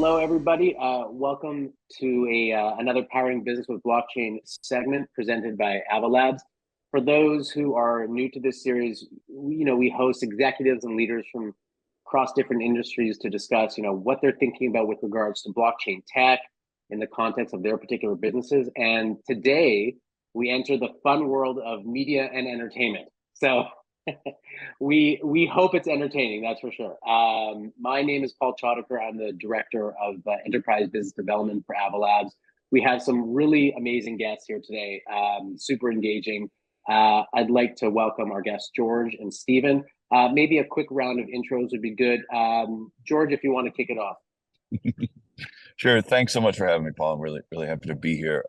Hello, everybody. Welcome to another Powering Business with Blockchain segment presented by Ava Labs. For those who are new to this series, we host executives and leaders from across different industries to discuss, what they're thinking about with regards to blockchain tech in the context of their particular businesses. And today, we enter the fun world of media and entertainment. So we hope it's entertaining, that's for sure. My name is Paul Chodirker. I'm the director of enterprise business development for Ava Labs. We have some really amazing guests here today, super engaging. I'd like to welcome our guests, George and Stephen. Maybe a quick round of intros would be good. George, if you want to kick it off. Sure. Thanks so much for having me, Paul. I'm really happy to be here.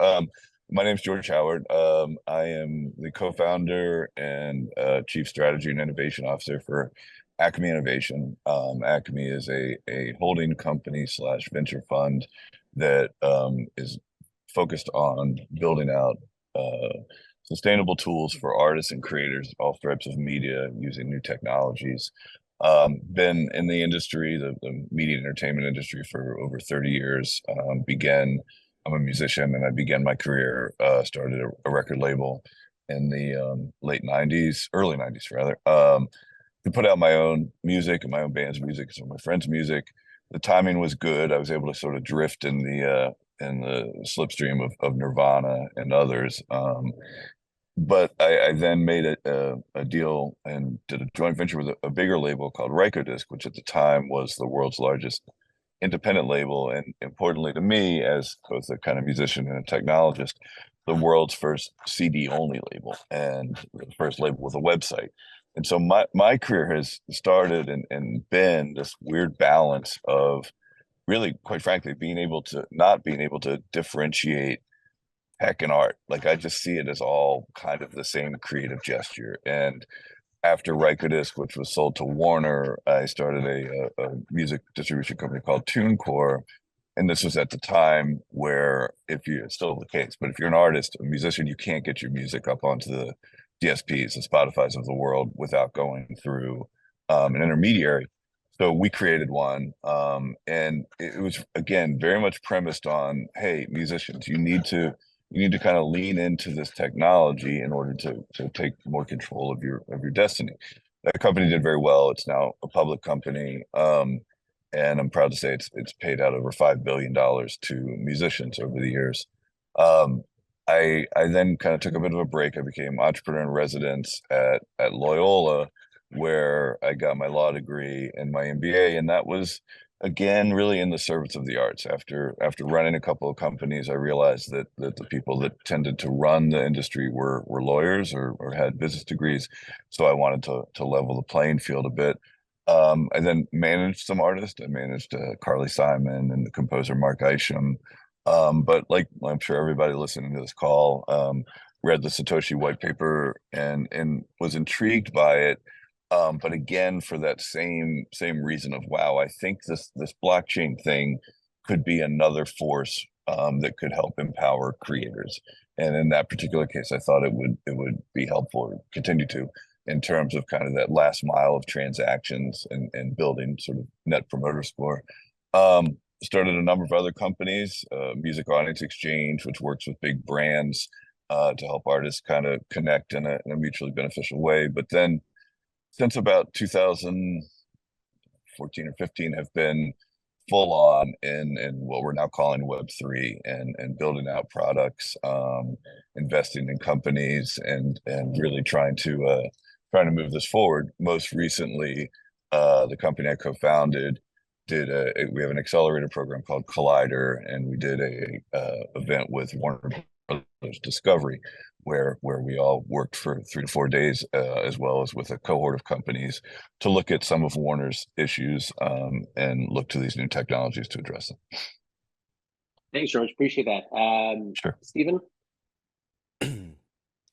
My name is George Howard. I am the co-founder and chief strategy and innovation officer for Acme Innovation. Acme is a holding company / venture fund that is focused on building out sustainable tools for artists and creators, all stripes of media, using new technologies. Been in the industry, the media and entertainment industry, for over 30 years. I'm a musician, and I began my career, started a record label in the late 90s, early 90s rather, to put out my own music and my own band's music, some of my friends' music. The timing was good. I was able to sort of drift in the slipstream of Nirvana and others. But I then made a deal and did a joint venture with a bigger label called Rykodisc, which at the time was the world's largest independent label, and importantly to me, as both a kind of musician and a technologist, the world's first CD only label and the first label with a website. And so my career has started and been this weird balance of really, quite frankly, not being able to differentiate tech and art. Like, I just see it as all kind of the same creative gesture. And after Rykodisc, which was sold to Warner, I started a music distribution company called TuneCore. And this was at the time where, it's still the case, but if you're an artist, a musician, you can't get your music up onto the DSPs, the Spotifys of the world, without going through an intermediary. So we created one, and it was, again, very much premised on, hey, musicians, you need to kind of lean into this technology in order to take more control of your destiny. That company did very well. It's now a public company, and I'm proud to say it's paid out over $5 billion to musicians over the years. I then kind of took a bit of a break. I became entrepreneur in residence at Loyola, where I got my law degree and my MBA, and that was, again, really in the service of the arts. After running a couple of companies, I realized that the people that tended to run the industry were lawyers or had business degrees. So I wanted to level the playing field a bit. I then managed some artists. I managed Carly Simon and the composer Mark Isham. But like, I'm sure everybody listening to this call read the Satoshi white paper and was intrigued by it. But again, for that same reason of, wow, I think this blockchain thing could be another force that could help empower creators. And in that particular case, I thought it would be helpful, or continue to, in terms of kind of that last mile of transactions and building sort of net promoter score. Started a number of other companies, Music Audience Exchange, which works with big brands to help artists kind of connect in a mutually beneficial way. But then, since about 2014 or 15, have been full on in what we're now calling Web3 and building out products, investing in companies, and really trying to move this forward. Most recently, the company I co-founded we have an accelerator program called Collider, and we did a event with Warner Brothers Discovery, where we all worked for 3 to 4 days, as well as with a cohort of companies, to look at some of Warner's issues and look to these new technologies to address them. Thanks, George. Appreciate that. Sure. Stephen?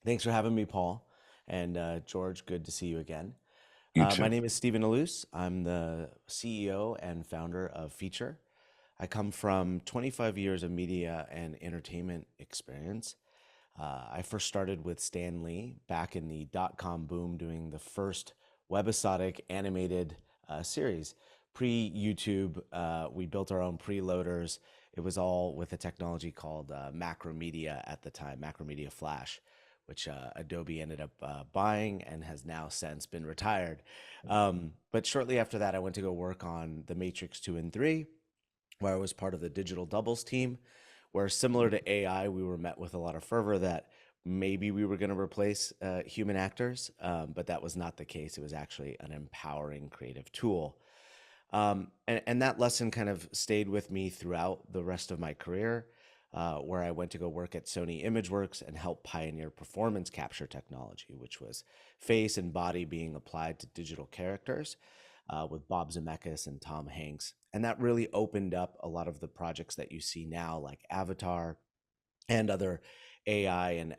Thanks for having me, Paul. And George, good to see you again. You too. My name is Stephen Ilous. I'm the CEO and founder of Feature. I come from 25 years of media and entertainment experience. I first started with Stan Lee back in the dot-com boom, doing the first webisodic animated series. pre-YouTube. We built our own preloaders. It was all with a technology called Macromedia at the time, Macromedia Flash, which Adobe ended up buying and has now since been retired. But shortly after that, I went to go work on The Matrix 2 and 3, where I was part of the digital doubles team, where similar to AI, we were met with a lot of fervor that maybe we were going to replace human actors, but that was not the case. It was actually an empowering creative tool. And that lesson kind of stayed with me throughout the rest of my career, where I went to go work at Sony ImageWorks and help pioneer performance capture technology, which was face and body being applied to digital characters with Bob Zemeckis and Tom Hanks. And that really opened up a lot of the projects that you see now, like Avatar and other AI and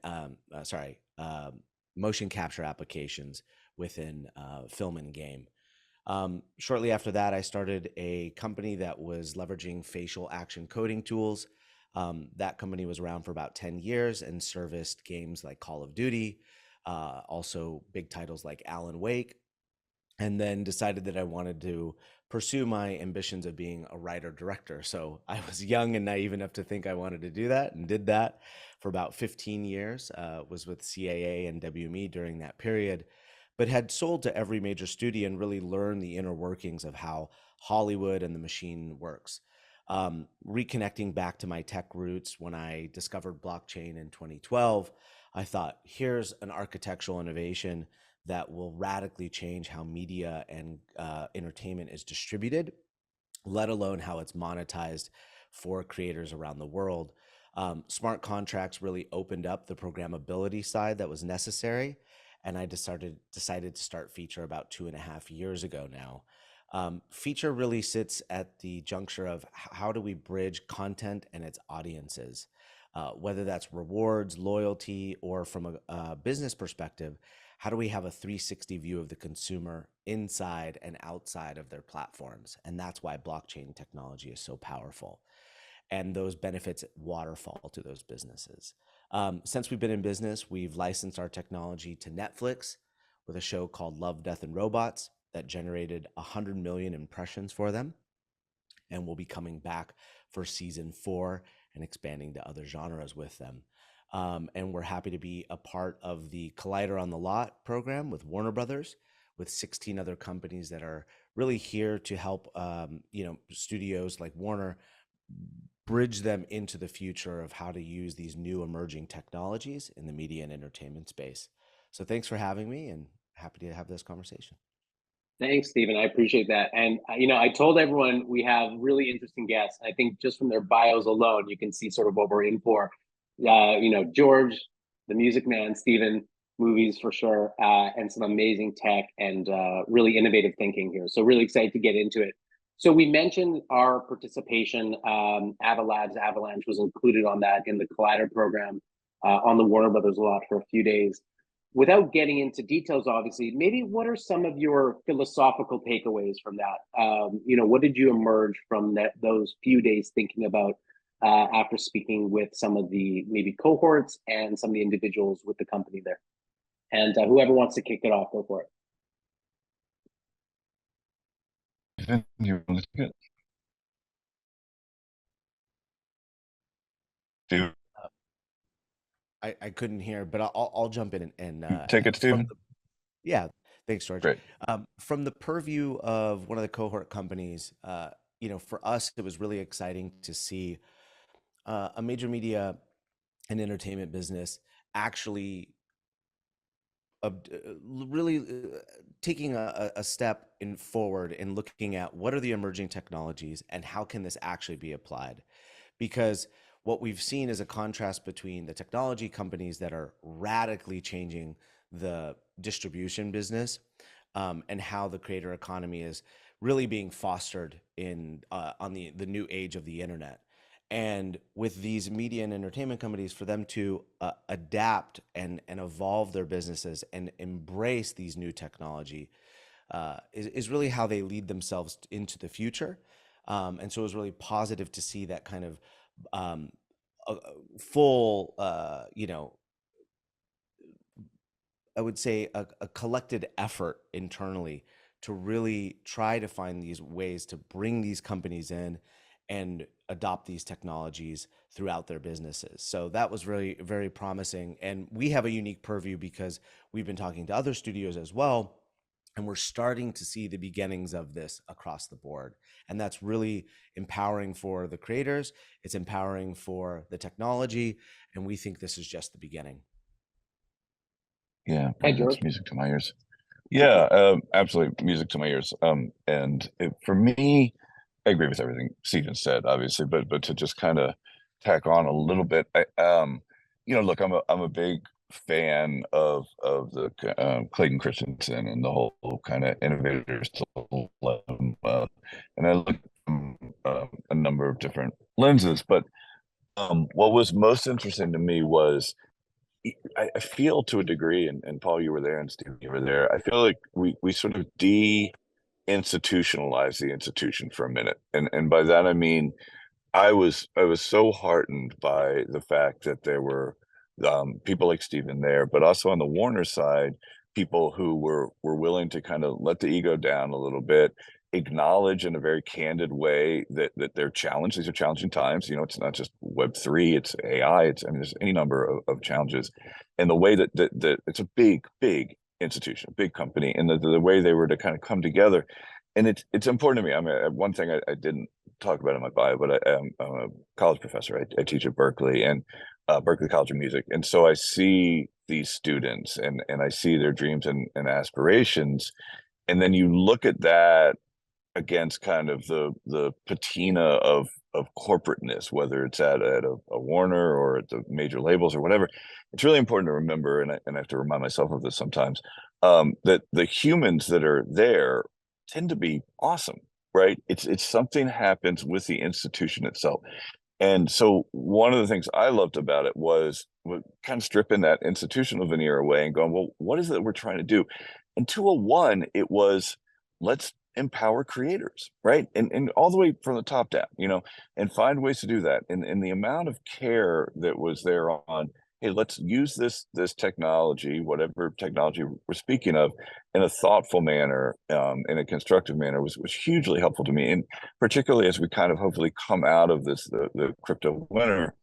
motion capture applications within film and game. Shortly after that, I started a company that was leveraging facial action coding tools. That company was around for about 10 years and serviced games like Call of Duty, also big titles like Alan Wake, and then decided that I wanted to pursue my ambitions of being a writer director. So I was young and naive enough to think I wanted to do that, and did that for about 15 years, was with CAA and WME during that period, but had sold to every major studio and really learned the inner workings of how Hollywood and the machine works. Reconnecting back to my tech roots when I discovered blockchain in 2012, I thought, here's an architectural innovation that will radically change how media and entertainment is distributed, let alone how it's monetized for creators around the world. Smart contracts really opened up the programmability side that was necessary, and I decided to start Feature about 2.5 years ago now. Feature really sits at the juncture of how do we bridge content and its audiences, whether that's rewards, loyalty, or from a business perspective. How do we have a 360 view of the consumer inside and outside of their platforms? And that's why blockchain technology is so powerful. And those benefits waterfall to those businesses. Since we've been in business, we've licensed our technology to Netflix with a show called Love, Death, and Robots that generated 100 million impressions for them. And we'll be coming back for season 4 and expanding to other genres with them. And we're happy to be a part of the Collider on the Lot program with Warner Brothers, with 16 other companies that are really here to help studios like Warner bridge them into the future of how to use these new emerging technologies in the media and entertainment space. So thanks for having me, and happy to have this conversation. Thanks, Stephen. I appreciate that. And, I told everyone we have really interesting guests. I think just from their bios alone, you can see sort of what we're in for. George, the music man, Stephen, movies for sure, and some amazing tech and really innovative thinking here. So really excited to get into it. So we mentioned our participation. Ava Labs, Avalanche was included on that in the Collider program on the Warner Brothers lot for a few days. Without getting into details, obviously, maybe what are some of your philosophical takeaways from that? What did you emerge from those few days thinking about after speaking with some of the maybe cohorts and some of the individuals with the company there? And whoever wants to kick it off, go for it. You want to take it? I couldn't hear, but I'll jump in and Take it, Stephen. Yeah, thanks, George. Great. From the purview of one of the cohort companies, for us, it was really exciting to see a major media and entertainment business actually really taking a step in forward and looking at what are the emerging technologies and how can this actually be applied. Because what we've seen is a contrast between the technology companies that are radically changing the distribution business and how the creator economy is really being fostered on the new age of the internet. And with these media and entertainment companies, for them to adapt and evolve their businesses and embrace these new technology is really how they lead themselves into the future. And so it was really positive to see that kind of full, I would say a collected effort internally to really try to find these ways to bring these companies in and adopt these technologies throughout their businesses. So that was really very promising. And we have a unique purview because we've been talking to other studios as well. And we're starting to see the beginnings of this across the board. And that's really empowering for the creators. It's empowering for the technology. And we think this is just the beginning. Yeah, Hey, George. that's music to my ears. Yeah, absolutely music to my ears. For me, I agree with everything Stephen said, obviously, but to just kind of tack on a little bit, look, I'm a big fan of the Clayton Christensen and the whole kind of innovators dilemma, and I look from a number of different lenses. But what was most interesting to me was I feel to a degree, and Paul, you were there, and Steve, you were there. I feel like we sort of institutionalize the institution for a minute, and by that I mean I was so heartened by the fact that there were people like Steven there, but also on the Warner side, people who were willing to kind of let the ego down a little bit, acknowledge in a very candid way that they're challenged. These are challenging times. It's not just Web3, it's AI. There's any number of challenges, and the way that it's a big institution, big company, and the way they were to kind of come together. And it's important to me. One thing I didn't talk about in my bio, but I'm a college professor. I teach at Berkeley and Berkeley College of Music. And so I see these students and I see their dreams and aspirations. And then you look at that against kind of the patina of corporateness, whether it's at a Warner or at the major labels or whatever. It's really important to remember, and I have to remind myself of this sometimes, that the humans that are there tend to be awesome, right? It's something happens with the institution itself. And so one of the things I loved about it was kind of stripping that institutional veneer away and going, well, what is it we're trying to do? And 201, it was, let's empower creators, right? And all the way from the top down, and find ways to do that. And the amount of care that was there on, hey, let's use this technology, whatever technology we're speaking of, in a thoughtful manner, in a constructive manner, was hugely helpful to me. And particularly as we kind of hopefully come out of this, the crypto winter,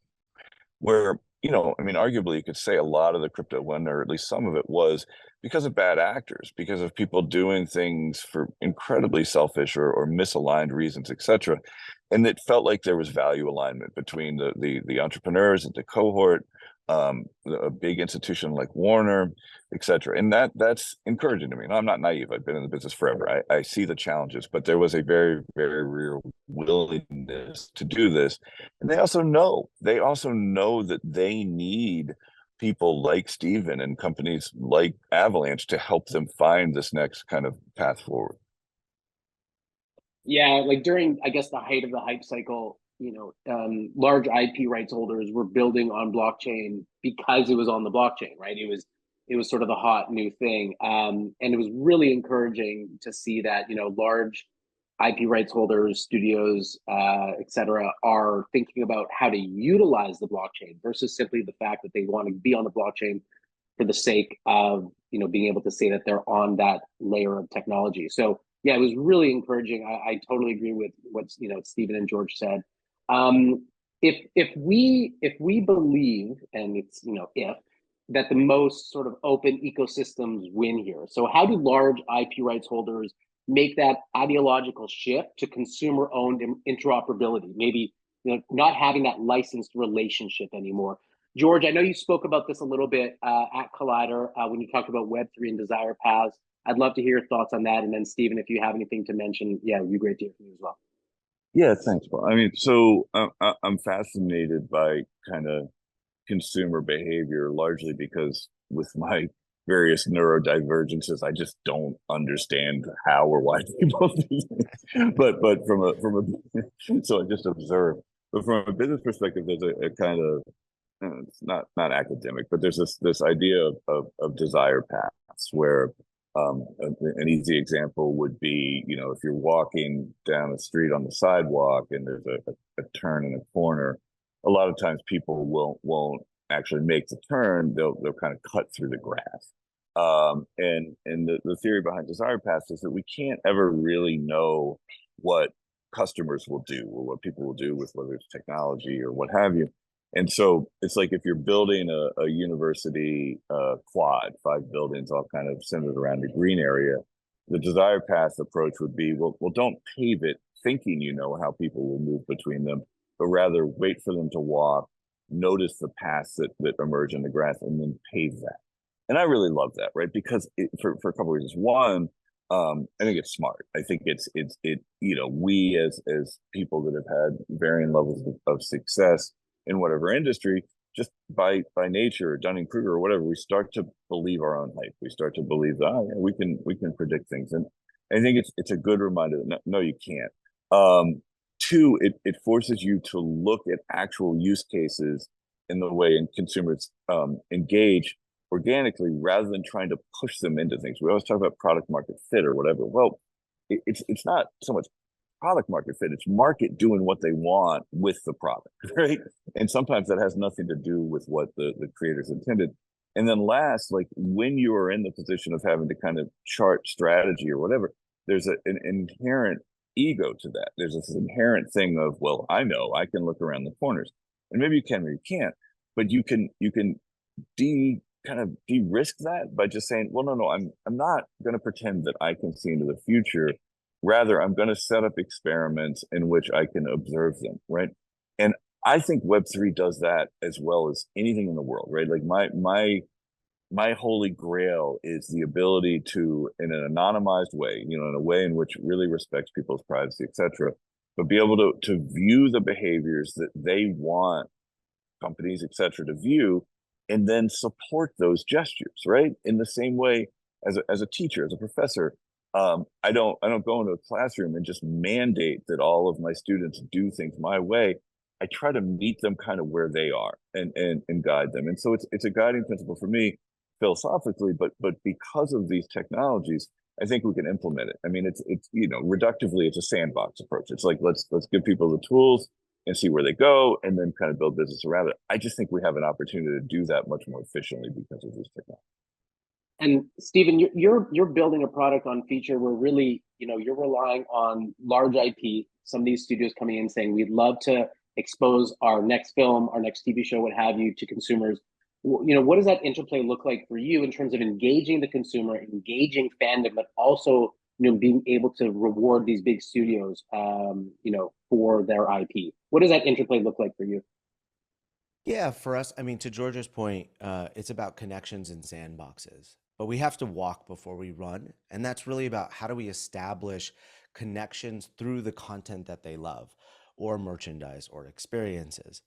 where, arguably you could say a lot of the crypto winter, or at least some of it, was because of bad actors, because of people doing things for incredibly selfish or misaligned reasons, etc. And it felt like there was value alignment between the entrepreneurs and the cohort, a big institution like Warner, etc. And that's encouraging to me. And I'm not naive. I've been in the business forever. I see the challenges, but there was a very, very real willingness to do this. And they also know that they need people like Steven and companies like Avalanche to help them find this next kind of path forward. Yeah, like during, I guess, the height of the hype cycle, large IP rights holders were building on blockchain because it was on the blockchain, right? It was sort of the hot new thing, and it was really encouraging to see that large IP rights holders, studios, etc., are thinking about how to utilize the blockchain versus simply the fact that they want to be on the blockchain for the sake of being able to say that they're on that layer of technology. So yeah, it was really encouraging. I totally agree with what Stephen and George said. If we believe, and it's if that the most sort of open ecosystems win here. So how do large IP rights holders make that ideological shift to consumer-owned interoperability? Maybe not having that licensed relationship anymore. George, I know you spoke about this a little bit at Collider when you talked about Web3 and desire paths. I'd love to hear your thoughts on that. And then, Stephen, if you have anything to mention, yeah, it'd be great to hear from you as well. Yeah, thanks, Paul. So I'm fascinated by kind of consumer behavior, largely because with my various neurodivergences, I just don't understand how or why people do things. But from a so I just observe. But from a business perspective, there's a kind of it's not academic, but there's this idea of desire paths where an easy example would be, if you're walking down the street on the sidewalk and there's a turn in a corner, a lot of times people won't actually make the turn. They'll kind of cut through the grass. And the theory behind desire paths is that we can't ever really know what customers will do or what people will do with whether it's technology or what have you. And so it's like if you're building a university quad, 5 buildings all kind of centered around a green area, the desire path approach would be, well, don't pave it thinking you know how people will move between them, but rather wait for them to walk, notice the paths that emerge in the grass, and then pave that. And I really love that, right? Because for a couple of reasons. One, I think it's smart. I think we as people that have had varying levels of success in whatever industry, just by nature, Dunning-Kruger or whatever, we start to believe our own hype. We start to believe that we can predict things, and I think it's a good reminder that no, you can't. Two, it forces you to look at actual use cases in the way consumers engage organically rather than trying to push them into things. We always talk about product market fit or whatever. Well, it's not so much product market fit, it's market doing what they want with the product, right? And sometimes that has nothing to do with what the creators intended. And then last, like when you are in the position of having to kind of chart strategy or whatever, there's an inherent ego to that. There's this inherent thing of, well, I know I can look around the corners, and maybe you can or you can't, but you can kind of de-risk that by just saying, well, no, I'm not going to pretend that I can see into the future. Rather, I'm going to set up experiments in which I can observe them, right? And I think Web3 does that as well as anything in the world, right? Like my holy grail is the ability to, in an anonymized way, in a way in which really respects people's privacy, etc., but be able to view the behaviors that they want companies, etc., to view, and then support those gestures, right? In the same way as a teacher, as a professor, I don't go into a classroom and just mandate that all of my students do things my way. I try to meet them kind of where they are and guide them. And so it's a guiding principle for me philosophically, but because of these technologies, I think we can implement it. I mean, it's reductively, it's a sandbox approach. It's like let's give people the tools and see where they go, and then kind of build business around it. I just think we have an opportunity to do that much more efficiently because of this technology. And Stephen, you're building a product on feature where really, you're relying on large IP. Some of these studios coming in saying, we'd love to expose our next film, our next TV show, what have you, to consumers. What does that interplay look like for you in terms of engaging the consumer, engaging fandom, but also, being able to reward these big studios, for their IP? What does that interplay look like for you? Yeah, for us, I mean, to George's point, it's about connections and sandboxes, but we have to walk before we run. And that's really about how do we establish connections through the content that they love or merchandise or experiences.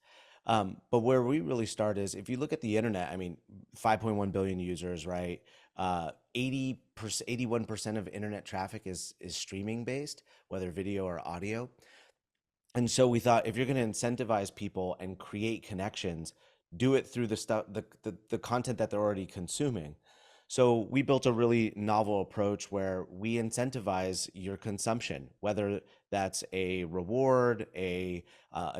But where we really start is if you look at the internet, I mean, 5.1 billion users, right? 80%, 81% of internet traffic is streaming based, whether video or audio. And so we thought if you're going to incentivize people and create connections, do it through the content that they're already consuming. So we built a really novel approach where we incentivize your consumption, whether that's a reward, a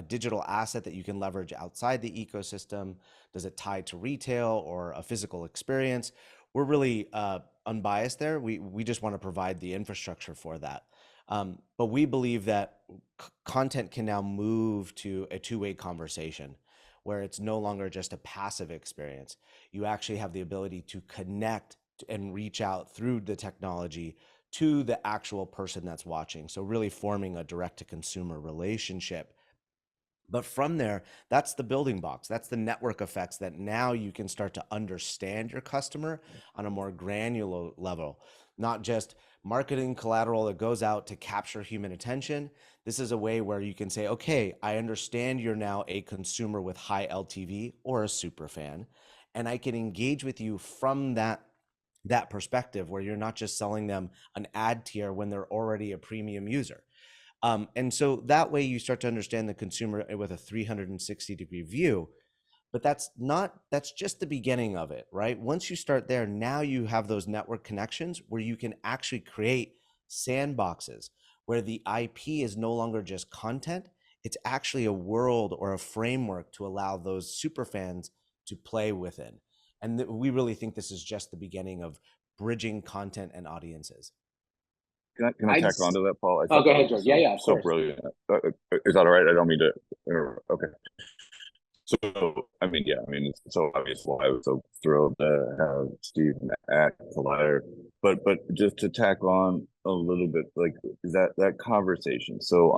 digital asset that you can leverage outside the ecosystem. Does it tie to retail or a physical experience? We're really unbiased there. We just want to provide the infrastructure for that. But we believe that content can now move to a two-way conversation where it's no longer just a passive experience. You actually have the ability to connect and reach out through the technology to the actual person that's watching. So really forming a direct-to-consumer relationship. But from there, that's the building blocks. That's the network effects that now you can start to understand your customer on a more granular level, not just marketing collateral that goes out to capture human attention. This is a way where you can say, okay, I understand you're now a consumer with high LTV or a super fan, and I can engage with you from that perspective where you're not just selling them an ad tier when they're already a premium user. And so that way you start to understand the consumer with a 360-degree view. But that's just the beginning of it, right? Once you start there, now you have those network connections where you can actually create sandboxes where the IP is no longer just content. It's actually a world or a framework to allow those super fans to play within. And we really think this is just the beginning of bridging content and audiences. Can I tack onto that, Paul? I Oh, thought go that ahead, was George. Yeah, of so course. brilliant. Is that all right? I don't mean to interrupt. Okay. So, I mean, yeah, I mean, it's so obvious why I was so thrilled to have Steve at Collider. But just to tack on a little bit, like that conversation. So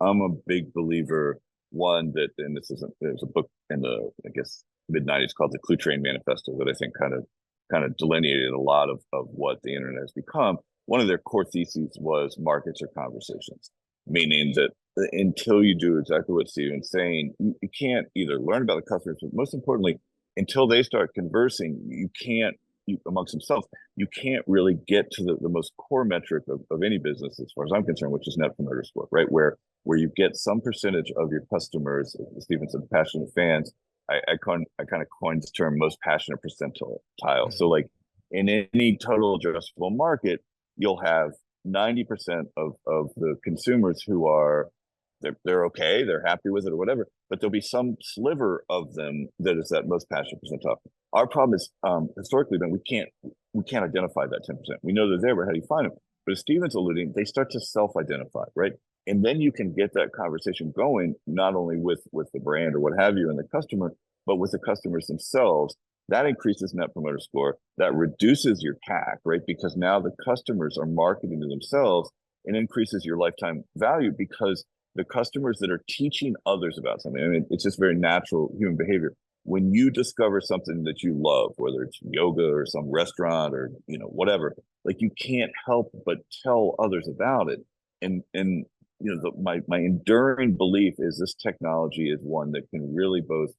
I'm a big believer, one, that, and this isn't, there's a book in the, I guess, mid-90s called the Clue Train Manifesto that I think kind of delineated a lot of what the internet has become. One of their core theses was markets are conversations, meaning that until you do exactly what Steven's saying, you can't either learn about the customers, but most importantly, until they start conversing, you can't, amongst themselves, you can't really get to the most core metric of any business, as far as I'm concerned, which is net promoter score, right? Where you get some percentage of your customers, as Steven said, passionate fans. I kind of coined this term, most passionate percentile. So like in any total addressable market, you'll have 90% of the consumers who are they're okay, they're happy with it or whatever, but there'll be some sliver of them that is that most passionate percentile. Our problem is historically been we can't identify that 10%. We know they're there, but how do you find them? But as Steven's alluding, they start to self-identify, right? And then you can get that conversation going, not only with the brand or what have you and the customer, but with the customers themselves. That increases net promoter score. That reduces your CAC, right? Because now the customers are marketing to themselves and increases your lifetime value because the customers that are teaching others about something, I mean, it's just very natural human behavior. When you discover something that you love, whether it's yoga or some restaurant or whatever, like you can't help but tell others about it. And my enduring belief is this technology is one that can really both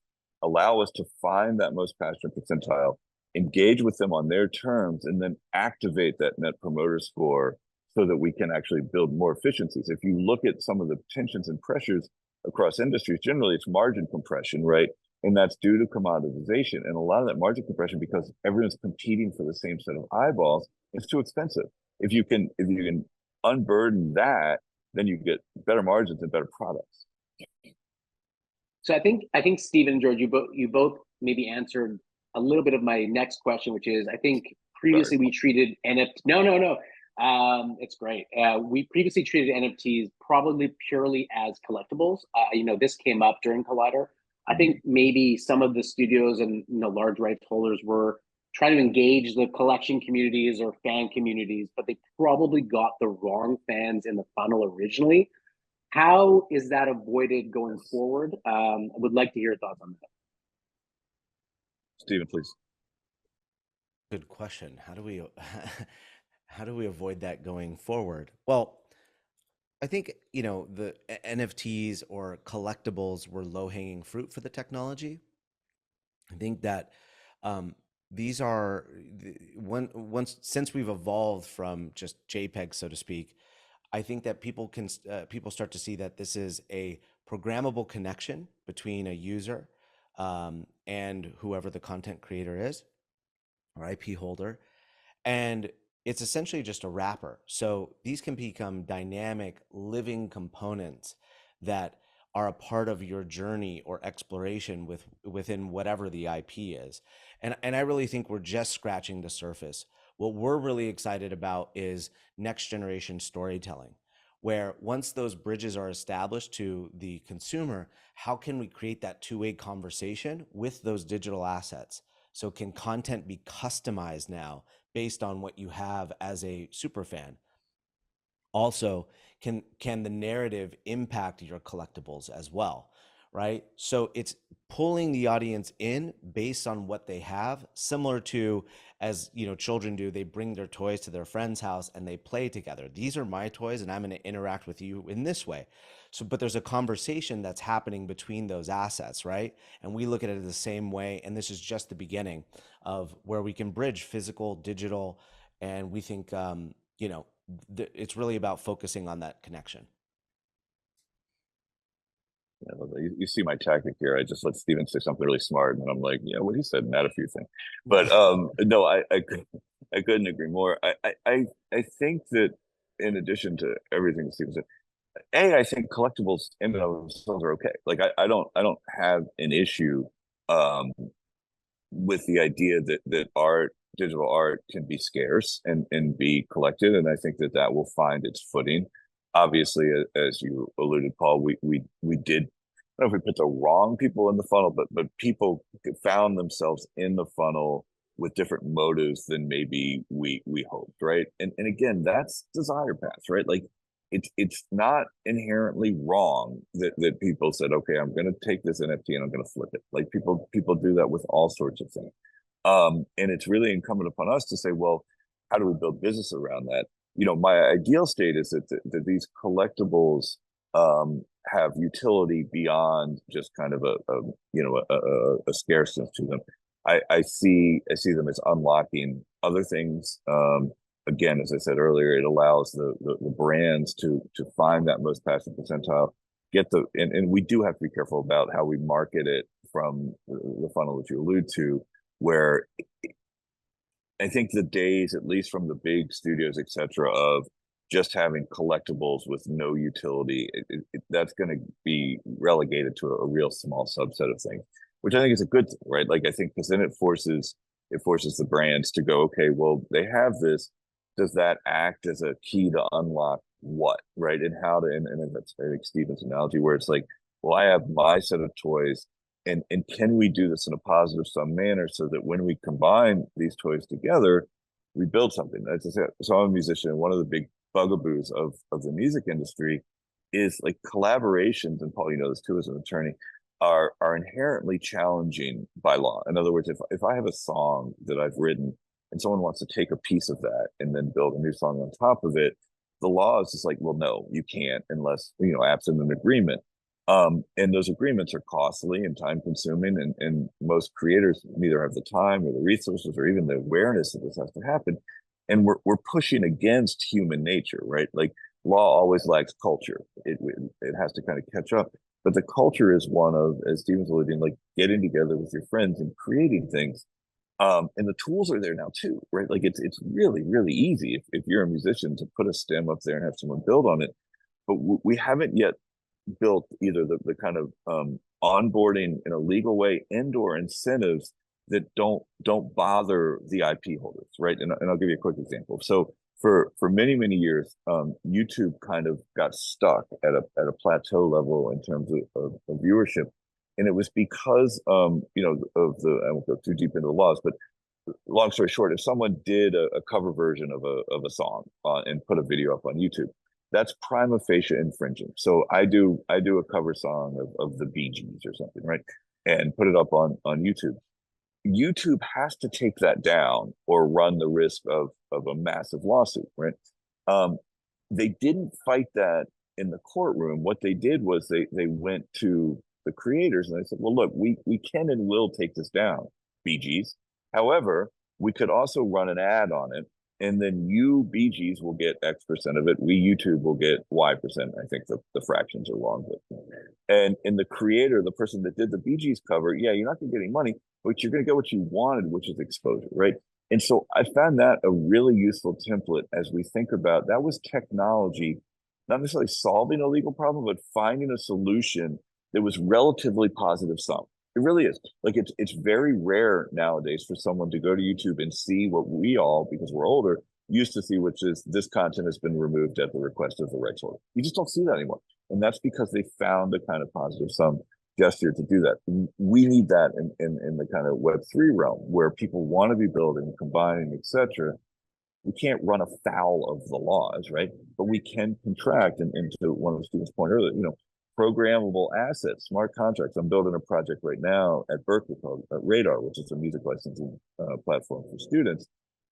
allow us to find that most passionate percentile, engage with them on their terms, and then activate that net promoter score so that we can actually build more efficiencies. If you look at some of the tensions and pressures across industries, generally it's margin compression, right? And that's due to commoditization. And a lot of that margin compression, because everyone's competing for the same set of eyeballs, it's too expensive. If you can unburden that, then you get better margins and better products. So I think Steve and George, you both maybe answered a little bit of my next question, which is I think previously we treated NFT. No. It's great. We previously treated NFTs probably purely as collectibles. This came up during Collider. I think maybe some of the studios and large rights holders were trying to engage the collection communities or fan communities, but they probably got the wrong fans in the funnel originally. How is that avoided going forward? I would like to hear your thoughts on that. Steven, please. Good question. How do we avoid that going forward? Well, I think the NFTs or collectibles were low-hanging fruit for the technology. I think that these are since we've evolved from just JPEG, so to speak. I think that people start to see that this is a programmable connection between a user and whoever the content creator is or IP holder. And it's essentially just a wrapper. So these can become dynamic, living components that are a part of your journey or exploration within whatever the IP is. And I really think we're just scratching the surface. What we're really excited about is next generation storytelling, where once those bridges are established to the consumer, how can we create that two-way conversation with those digital assets? So can content be customized now based on what you have as a superfan? Also, can the narrative impact your collectibles as well, right? So it's pulling the audience in based on what they have, similar to as children do. They bring their toys to their friend's house and they play together. These are my toys and I'm going to interact with you in this way. So, but there's a conversation that's happening between those assets, right? And we look at it the same way. And this is just the beginning of where we can bridge physical, digital, and we think, it's really about focusing on that connection. Yeah, you see my tactic here. I just let Steven say something really smart, and I'm like, yeah, what he said, and add a few things. But no, I couldn't agree more. I think that in addition to everything Steven said, I think collectibles in and of themselves are okay. Like I don't have an issue with the idea that digital art can be scarce and be collected, and I think that will find its footing. Obviously, as you alluded, Paul, we did. I don't know if we put the wrong people in the funnel, but people found themselves in the funnel with different motives than maybe we hoped, right? And again, that's desire paths, right? Like it's not inherently wrong that people said, okay, I'm going to take this NFT and I'm going to flip it. Like people do that with all sorts of things. And it's really incumbent upon us to say, well, how do we build business around that? My ideal state is that these collectibles have utility beyond just kind of a scarceness to them. I see them as unlocking other things. Again, as I said earlier, it allows the brands to find that most passive percentile, and we do have to be careful about how we market it from the funnel that you allude to, where I think the days, at least from the big studios, et cetera, of just having collectibles with no utility, that's going to be relegated to a real small subset of things, which I think is a good thing, right? Like I think because then it forces the brands to go, okay, well, they have this. Does that act as a key to unlock what, right? And how to, and that's, I think, Steven's analogy, where it's like, well, I have my set of toys, and can we do this in a positive sum manner so that when we combine these toys together, we build something? As I said, so I'm a musician, and one of the big bugaboos of the music industry is like collaborations, and Paul, you know this too as an attorney, are inherently challenging by law. In other words, if I have a song that I've written and someone wants to take a piece of that and then build a new song on top of it, the law is just like, well, no, you can't unless, absent an agreement. And those agreements are costly and time consuming, and most creators neither have the time or the resources or even the awareness that this has to happen. And we're pushing against human nature, right? Like law always lacks culture. It has to kind of catch up. But the culture is one of, as Steven's alluding, like getting together with your friends and creating things. And the tools are there now too, right? Like it's really, really easy if you're a musician to put a stem up there and have someone build on it. But we haven't yet built either the kind of onboarding in a legal way and/or incentives that don't bother the IP holders, right? And I'll give you a quick example. So for many years, YouTube kind of got stuck at a plateau level in terms of viewership, and it was because of the, I won't go too deep into the laws, but long story short, if someone did a cover version of a song and put a video up on YouTube, that's prima facie infringing. So I do a cover song of the Bee Gees or something, right, and put it up on YouTube. YouTube has to take that down or run the risk of a massive lawsuit, right? They didn't fight that in the courtroom. What they did was they went to the creators and they said, well, look, we can and will take this down, Bee Gees. However, we could also run an ad on it, and then you, Bee Gees, will get X% of it. We, YouTube, will get Y%. I think the fractions are wrong. And the creator, the person that did the Bee Gees cover, yeah, you're not going to get any money, but you're going to get what you wanted, which is exposure, right? And so I found that a really useful template as we think about, that was technology, not necessarily solving a legal problem, but finding a solution that was relatively positive sum. It really is. Like it's very rare nowadays for someone to go to YouTube and see what we all, because we're older, used to see, which is this content has been removed at the request of the rights holder. You just don't see that anymore. And that's because they found a kind of positive sum gesture to do that. We need that in the kind of Web3 realm where people want to be building, combining, etc. We can't run afoul of the laws, right? But we can contract, and to one of Steven's point earlier, programmable assets, smart contracts. I'm building a project right now at Berkeley called Radar, which is a music licensing platform for students.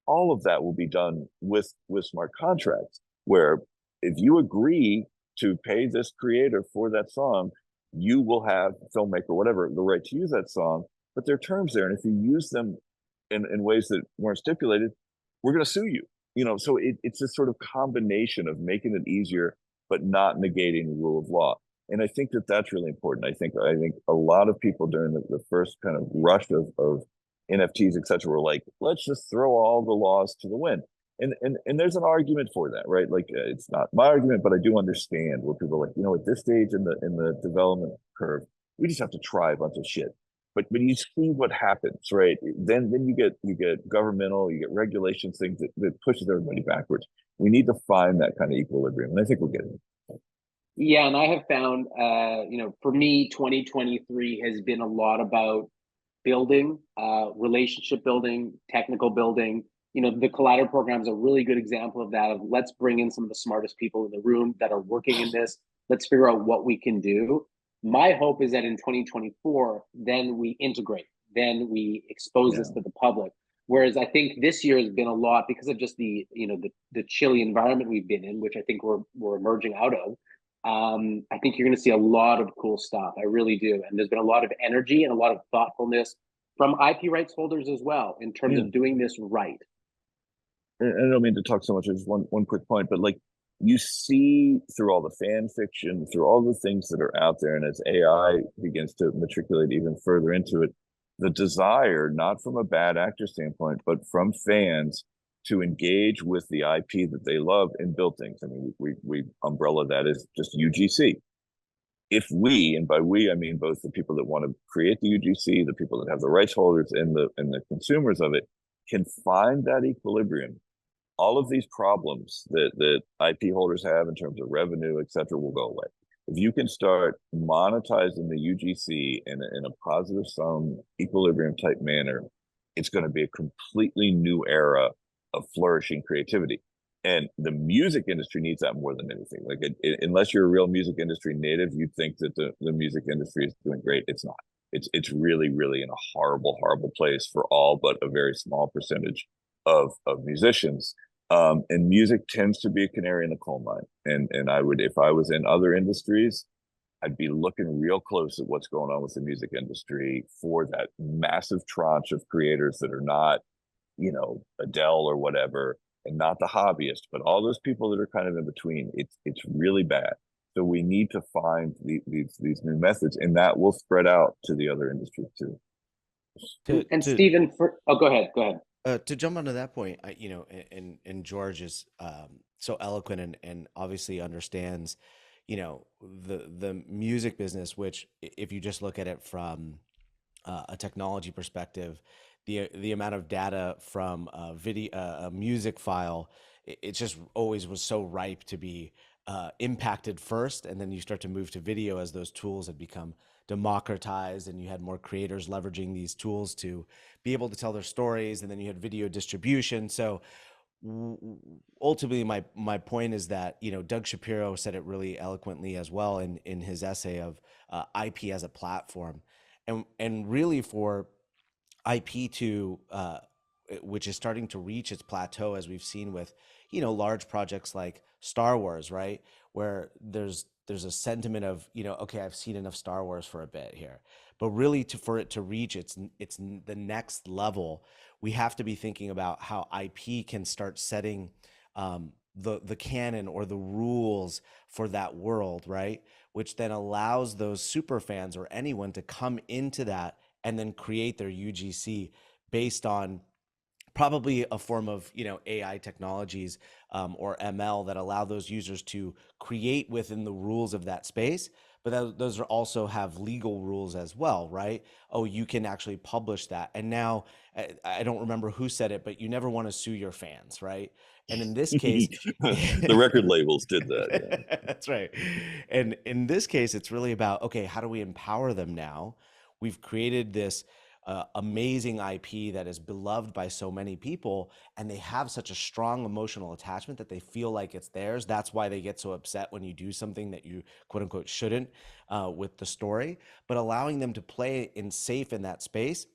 All of that will be done with smart contracts, where if you agree to pay this creator for that song, you will have, filmmaker, whatever, the right to use that song, but there are terms there. And if you use them in ways that weren't stipulated, we're going to sue you. So it's this sort of combination of making it easier, but not negating the rule of law. And I think that's really important. I think a lot of people during the first kind of rush of NFTs, et cetera, were like, let's just throw all the laws to the wind. And there's an argument for that, right? Like it's not my argument, but I do understand where people are like, at this stage in the development curve, we just have to try a bunch of shit. but you see what happens, right? Then you get governmental, you get regulations, things that pushes everybody backwards. We need to find that kind of equilibrium, and I think we're getting it. Yeah, and I have found, for me, 2023 has been a lot about building, relationship building, technical building. The Collider program is a really good example of that. Of let's bring in some of the smartest people in the room that are working in this. Let's figure out what we can do. My hope is that in 2024, then we integrate, then we expose this to the public. Whereas I think this year has been a lot because of just the chilly environment we've been in, which I think we're emerging out of. I think you're going to see a lot of cool stuff. I really do. And there's been a lot of energy and a lot of thoughtfulness from IP rights holders as well in terms of doing this right. And I don't mean to talk so much, just one quick point, but like you see through all the fan fiction, through all the things that are out there, and as AI begins to matriculate even further into it, the desire, not from a bad actor standpoint, but from fans to engage with the IP that they love and build things. I mean, we umbrella that as just UGC. If we, and by we I mean both the people that want to create the UGC, the people that have the rights holders, and the consumers of it, can find that equilibrium, all of these problems that IP holders have in terms of revenue, et cetera, will go away. If you can start monetizing the UGC in a positive sum equilibrium type manner, it's going to be a completely new era of flourishing creativity. And the music industry needs that more than anything. Like, unless you're a real music industry native, you think that the music industry is doing great. It's not. It's really, really in a horrible, horrible place for all but a very small percentage of musicians. And music tends to be a canary in the coal mine. And I would, if I was in other industries, I'd be looking real close at what's going on with the music industry for that massive tranche of creators that are not, Adele or whatever, and not the hobbyist, but all those people that are kind of in between. It's really bad. So we need to find these new methods, and that will spread out to the other industries too. Stephen, go ahead. To jump onto that point, and George is so eloquent and obviously understands, the music business, which if you just look at it from a technology perspective, the amount of data from a music file, it just always was so ripe to be impacted first, and then you start to move to video as those tools have become democratized, and you had more creators leveraging these tools to be able to tell their stories, and then you had video distribution. So ultimately, my point is that Doug Shapiro said it really eloquently as well in his essay of IP as a platform, and really for IP to which is starting to reach its plateau, as we've seen with large projects like Star Wars, right, where there's a sentiment of okay, I've seen enough Star Wars for a bit here, but really for it to reach its the next level, we have to be thinking about how IP can start setting the canon or the rules for that world, right, which then allows those super fans or anyone to come into that and then create their UGC based on probably a form of AI technologies or ML that allow those users to create within the rules of that space. But those are also have legal rules as well, right? Oh, you can actually publish that. And now, I don't remember who said it, but you never want to sue your fans, right? And in this case, the record labels did that. Yeah. That's right. And in this case, it's really about, okay, how do we empower them now? We've created this amazing IP that is beloved by so many people, and they have such a strong emotional attachment that they feel like it's theirs. That's why they get so upset when you do something that you quote unquote shouldn't with the story, but allowing them to play safe in that space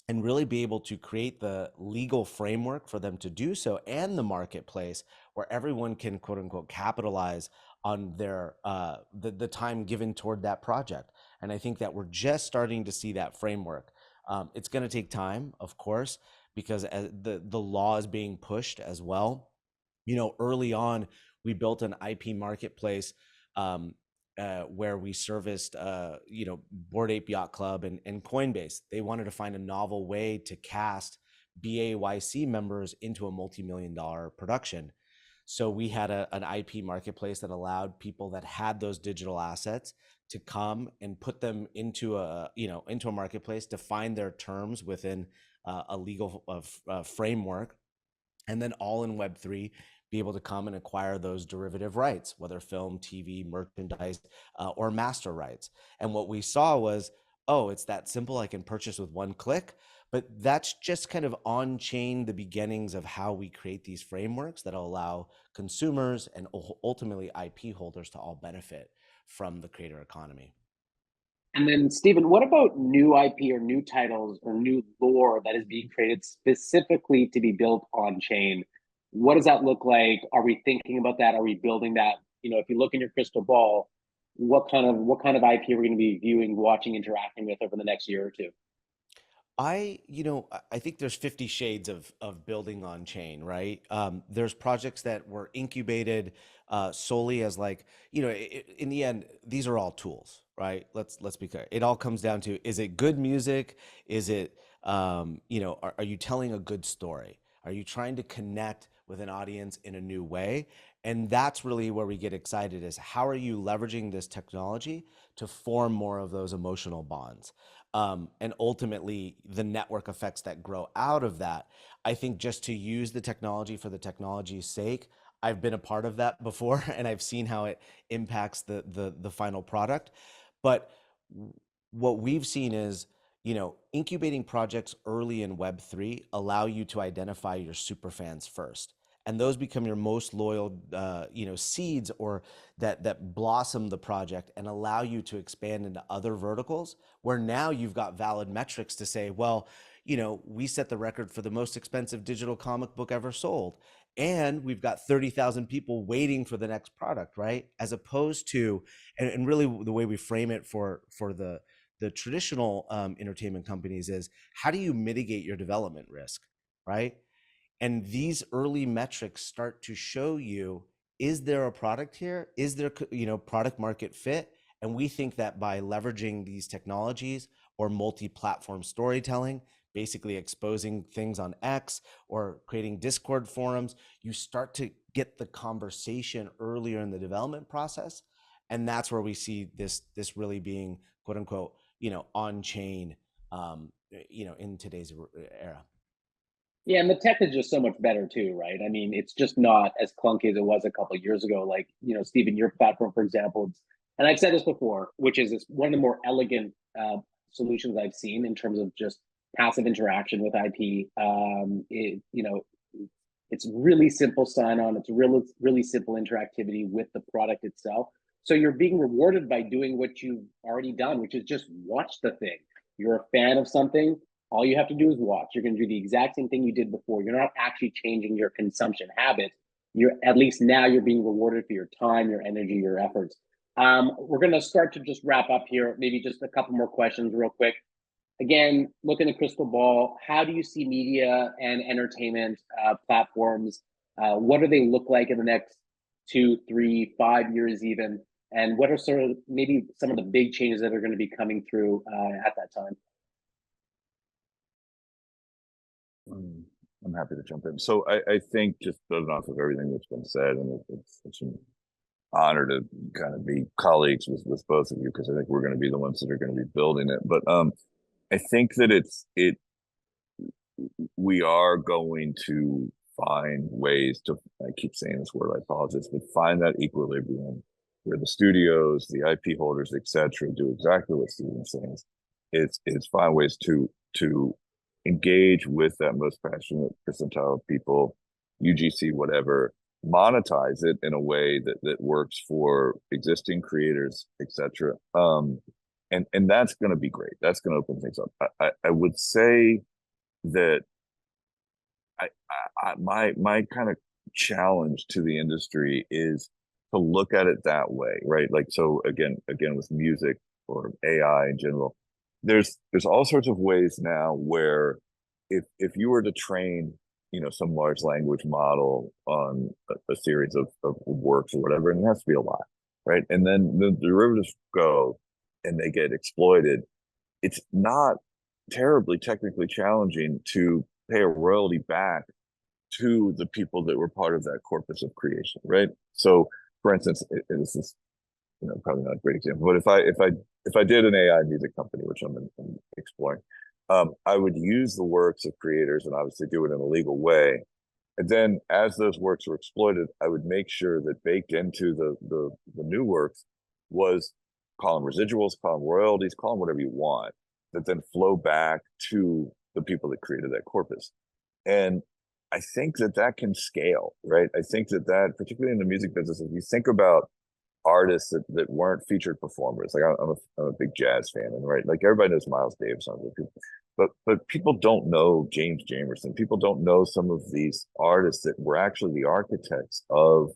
and really be able to create the legal framework for them to do so, and the marketplace where everyone can quote unquote capitalize on their the time given toward that project. And I think that we're just starting to see that framework. It's going to take time, of course, because as the law is being pushed as well. Early on, we built an IP marketplace where we serviced, Bored Ape Yacht Club and Coinbase. They wanted to find a novel way to cast BAYC members into a multi-million-dollar production. So we had an IP marketplace that allowed people that had those digital assets to come and put them into into a marketplace, define their terms within a legal framework, and then all in Web3 be able to come and acquire those derivative rights, whether film, TV, merchandise, or master rights. And what we saw was, oh, it's that simple. I can purchase with one click. But that's just kind of on chain, the beginnings of how we create these frameworks that allow consumers and ultimately IP holders to all benefit from the creator economy. And then, Stephen, what about new IP or new titles or new lore that is being created specifically to be built on chain? What does that look like? Are we thinking about that? Are we building that? If you look in your crystal ball, what kind of IP are we going to be viewing, watching, interacting with over the next year or two? I think there's 50 shades of building on chain, right? There's projects that were incubated solely as in the end, these are all tools, right? Let's be clear. It all comes down to, is it good music? Is it, are you telling a good story? Are you trying to connect with an audience in a new way? And that's really where we get excited, is how are you leveraging this technology to form more of those emotional bonds? And ultimately, the network effects that grow out of that. I think just to use the technology for the technology's sake, I've been a part of that before, and I've seen how it impacts the final product. But what we've seen is, incubating projects early in Web3 allow you to identify your super fans first. And those become your most loyal, seeds, or that blossom the project and allow you to expand into other verticals, where now you've got valid metrics to say, well, we set the record for the most expensive digital comic book ever sold, and we've got 30,000 people waiting for the next product, right? As opposed to, and really the way we frame it for the traditional entertainment companies is, how do you mitigate your development risk, right? And these early metrics start to show you, is there a product here? Is there, product market fit? And we think that by leveraging these technologies or multi-platform storytelling, basically exposing things on X or creating Discord forums, you start to get the conversation earlier in the development process. And that's where we see this really being, quote unquote, on chain, in today's era. Yeah, and the tech is just so much better too, right? I mean, it's just not as clunky as it was a couple of years ago. Like, Stephen, your platform, for example, and I've said this before, which is one of the more elegant solutions I've seen in terms of just passive interaction with IP. It's really simple sign-on. It's really simple interactivity with the product itself. So you're being rewarded by doing what you've already done, which is just watch the thing. You're a fan of something. All you have to do is watch. You're going to do the exact same thing you did before. You're not actually changing your consumption habits. At least now you're being rewarded for your time, your energy, your efforts. We're going to start to just wrap up here. Maybe just a couple more questions real quick. Again, look in the crystal ball. How do you see media and entertainment platforms? What do they look like in the next 2, 3, 5 years even? And what are sort of maybe some of the big changes that are going to be coming through at that time? I'm happy to jump in. So I think, just building off of everything that's been said, and it's an honor to kind of be colleagues with both of you, because I think we're going to be the ones that are going to be building it. But I think that we are going to find ways to, I keep saying this word, I apologize, but find that equilibrium where the studios, the IP holders, etc., do exactly what Stephen's saying. Is find ways to engage with that most passionate percentile of people, UGC, whatever, monetize it in a way that works for existing creators, etc. And that's going to be great. That's going to open things up. I would say that my kind of challenge to the industry is to look at it that way, right? Like, so again with music or AI in general, there's all sorts of ways now where if you were to train some large language model on a series of works or whatever, and it has to be a lot, right? And then the derivatives go and they get exploited. It's not terribly technically challenging to pay a royalty back to the people that were part of that corpus of creation, right? So, for instance, this is probably not a great example, but if I did an AI music company, which I'm exploring, I would use the works of creators and obviously do it in a legal way. And then as those works were exploited, I would make sure that baked into the new works was, call them residuals, call them royalties, call them whatever you want, that then flow back to the people that created that corpus. And I think that can scale, right? I think that particularly in the music business, if you think about artists that weren't featured performers, like I'm a big jazz fan, and right, like everybody knows Miles Davis, but people don't know James Jamerson. People don't know some of these artists that were actually the architects of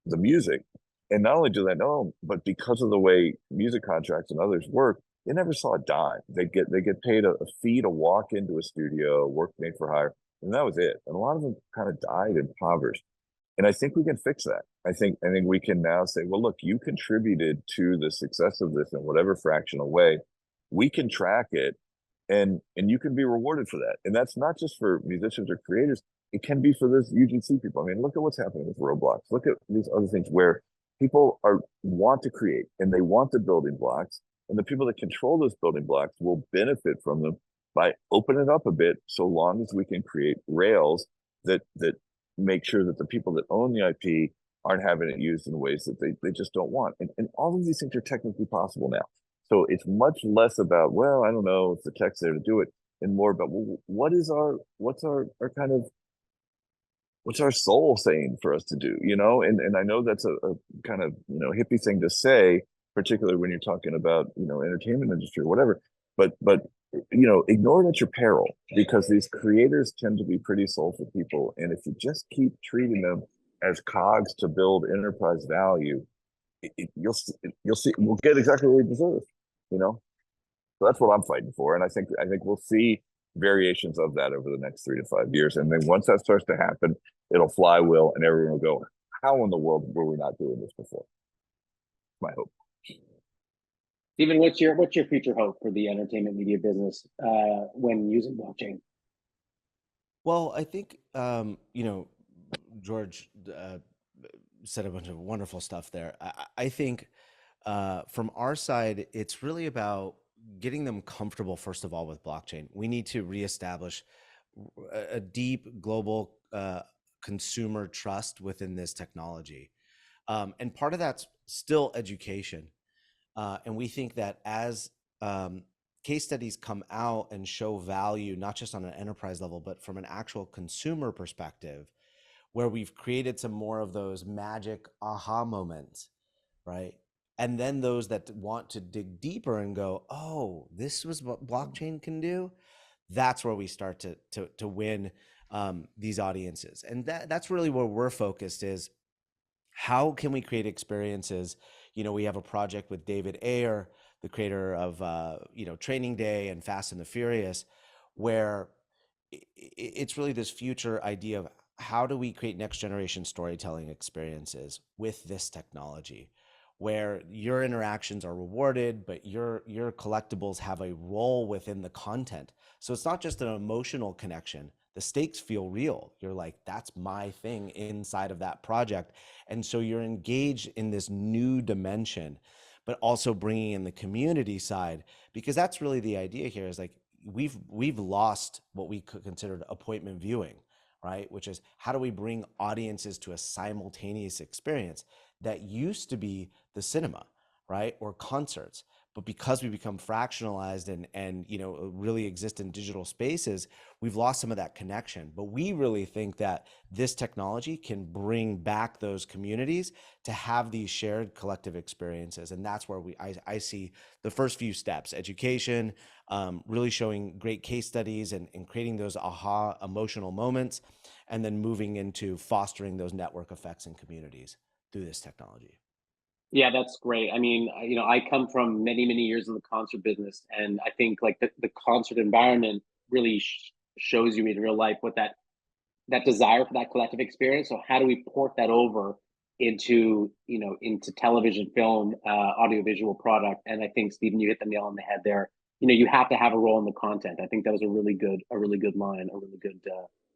the music. And not only do they know, but because of the way music contracts and others work, they never saw a dime. They get paid a fee to walk into a studio, work made for hire, and that was it. And a lot of them kind of died impoverished. And I think we can fix that. I think we can now say, well, look, you contributed to the success of this in whatever fractional way. We can track it, and you can be rewarded for that. And that's not just for musicians or creators. It can be for those UGC people. I mean, look at what's happening with Roblox. Look at these other things where people want to create and they want the building blocks, and the people that control those building blocks will benefit from them by opening it up a bit, so long as we can create rails that make sure that the people that own the IP aren't having it used in ways that they just don't want. And all of these things are technically possible now. So it's much less about, well, I don't know if the tech's there to do it, and more about, well, what's our soul saying for us to do, And I know that's a kind of, hippie thing to say, particularly when you're talking about, entertainment industry or whatever, but ignore it at your peril, because these creators tend to be pretty soulful people. And if you just keep treating them as cogs to build enterprise value, you'll see we'll get exactly what we deserve, So that's what I'm fighting for. And I think we'll see variations of that over the next 3 to 5 years. And then once that starts to happen, it'll flywheel and everyone will go, how in the world were we not doing this before? My hope. Stephen, what's your future hope for the entertainment media business when using blockchain? Well, I think George said a bunch of wonderful stuff there. I think from our side, it's really about getting them comfortable, first of all, with blockchain. We need to reestablish a deep global consumer trust within this technology. And part of that's still education. And we think that as case studies come out and show value, not just on an enterprise level, but from an actual consumer perspective, where we've created some more of those magic aha moments, right? And then those that want to dig deeper and go, oh, this was what blockchain can do. That's where we start to win these audiences. And that's really where we're focused, is how can we create experiences? We have a project with David Ayer, the creator of Training Day and Fast and the Furious, where it's really this future idea of how do we create next generation storytelling experiences with this technology, where your interactions are rewarded, but your collectibles have a role within the content. So it's not just an emotional connection. The stakes feel real. You're like, that's my thing inside of that project. And so you're engaged in this new dimension, but also bringing in the community side, because that's really the idea here, is like, we've lost what we could consider appointment viewing, right? Which is, how do we bring audiences to a simultaneous experience that used to be the cinema, right? Or concerts. But because we become fractionalized and really exist in digital spaces, we've lost some of that connection. But we really think that this technology can bring back those communities to have these shared collective experiences. And that's where I see the first few steps: education, really showing great case studies and creating those aha emotional moments, and then moving into fostering those network effects in communities through this technology. Yeah, that's great. I mean, I come from many, many years in the concert business, and I think like the concert environment really shows you in real life what that desire for that collective experience. So how do we port that over into television, film, audiovisual product? And I think, Stephen, you hit the nail on the head there. You have to have a role in the content. I think that was a really good line, a really good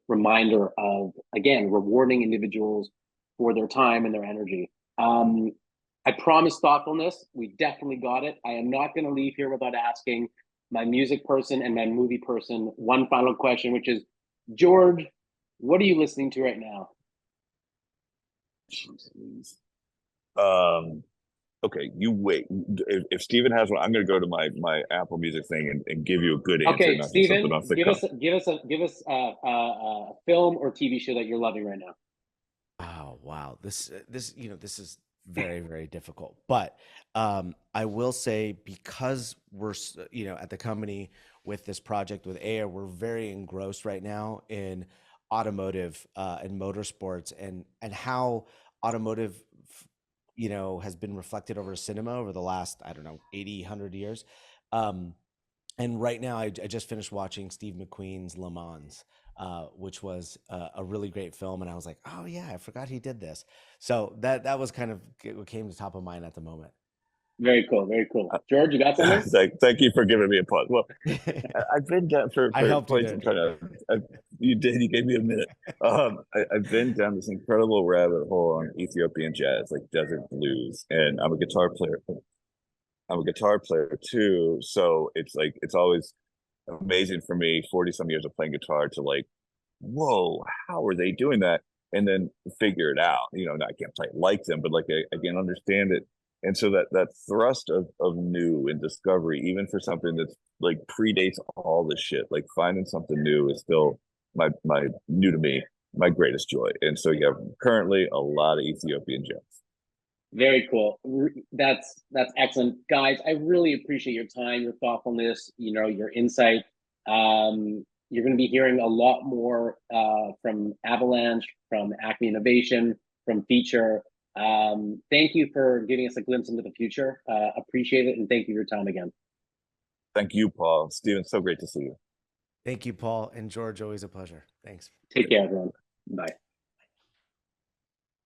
reminder of, again, rewarding individuals for their time and their energy. I promise thoughtfulness. We definitely got it. I am not going to leave here without asking my music person and my movie person one final question, which is, George, what are you listening to right now? Okay, you wait. If Steven has one, I'm going to go to my Apple Music thing and give you a good answer. Okay, not Steven, off the give cuff. us a film or TV show that you're loving right now. Oh wow, this is very, very difficult. But I will say, because we're at the company with this project with Aya, we're very engrossed right now in automotive and motorsports, and how automotive has been reflected over cinema over the last, I don't know, 80, 100 years. And right now, I just finished watching Steve McQueen's Le Mans, which was a really great film, and I was like, oh yeah, I forgot he did this. So that was kind of what came to top of mind at the moment. Very cool, very cool. George, you got something? Thank you for giving me a pause. Well, I've been down for I helped you there. You did. You gave me a minute. I've been down this incredible rabbit hole on Ethiopian jazz, like desert blues, and I'm a guitar player. I'm a guitar player too, so it's always amazing for me, 40 some years of playing guitar, to like, whoa, how are they doing that? And then figure it out. I can't play it like them, but like I can understand it. And so that thrust of new and discovery, even for something that's like predates all this shit, like finding something new is still my new to me, my greatest joy. And so yeah, currently a lot of Ethiopian jazz. Very cool. That's excellent, guys. I really appreciate your time, your thoughtfulness, your insight. You're going to be hearing a lot more from Avalanche, from Acme Innovation, from Feature. Thank you for giving us a glimpse into the future. Appreciate it, and thank you for your time again. Thank you, Paul. Steven, so great to see you. Thank you, Paul, and George. Always a pleasure. Thanks. Take care, everyone. Bye.